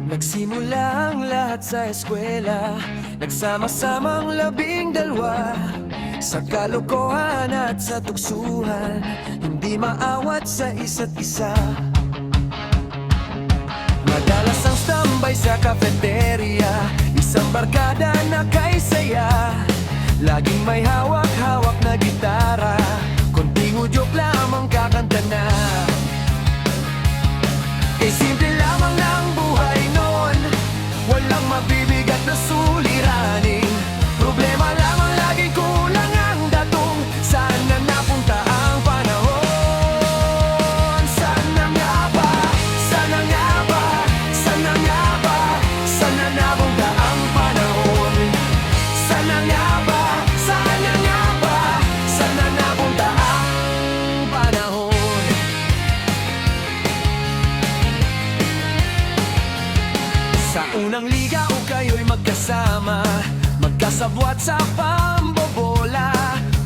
Nagsimula ang lahat sa eskwela, nagsama-samang 12. Sa kalokohan at sa tuksuhan, hindi maawat sa isa't isa. Madalas ang standby sa cafeteria, isang barkada na kay saya. Laging may hawak-hawak na gitara, konting udyok lamang kakanta na. Simple lamang ng buhay noon, walang mabibigat na suliraning. Problema lamang laging kulang ang datong. Saan na napunta ang panahon? Sana nga ba? Sana nga ba? Sana nga ba? Sana napunta ang panahon? Sana nga ba? Sana nga ba? Sana napunta ang panahon? Sa unang liga o kayo'y magkasama, magkasabwat sa pambobola.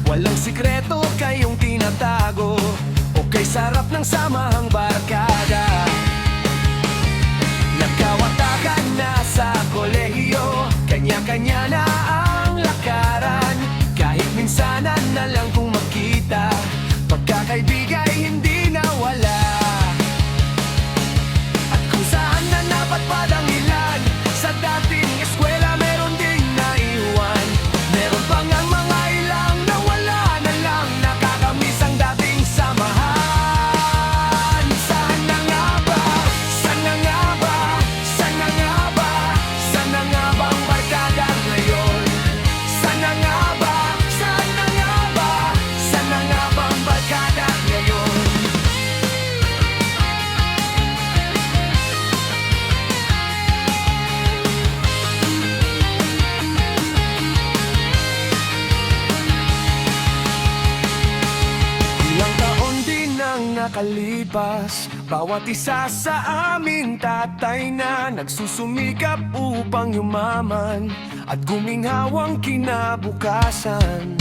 Walang sikreto kayong tinatago, o kay sarap ng samahang barkada. Nagkawatakan na sa kolehiyo, kanya-kanya na ang lakaran. Kahit minsanan na lang kung magkita, pagkakaibigay hindi nawala. At kung saan na napadpad ang ilan, sa dating eskwela meron ding naiwan. Meron pa nga mga ilang nawala na lang, nakakamiss ang dating samahan. Sana nga ba? Sana nga ba? Sana nga ba? Sana nga ba ang barkada ngayon? Sana nga ba? Sana nga ba? Sana nga ba ang barkada ngayon? Ilang taon din ang nakalipas, bawat isa sa aming tatay na nagsusumikap upang yumaman at guminhawang kinabukasan.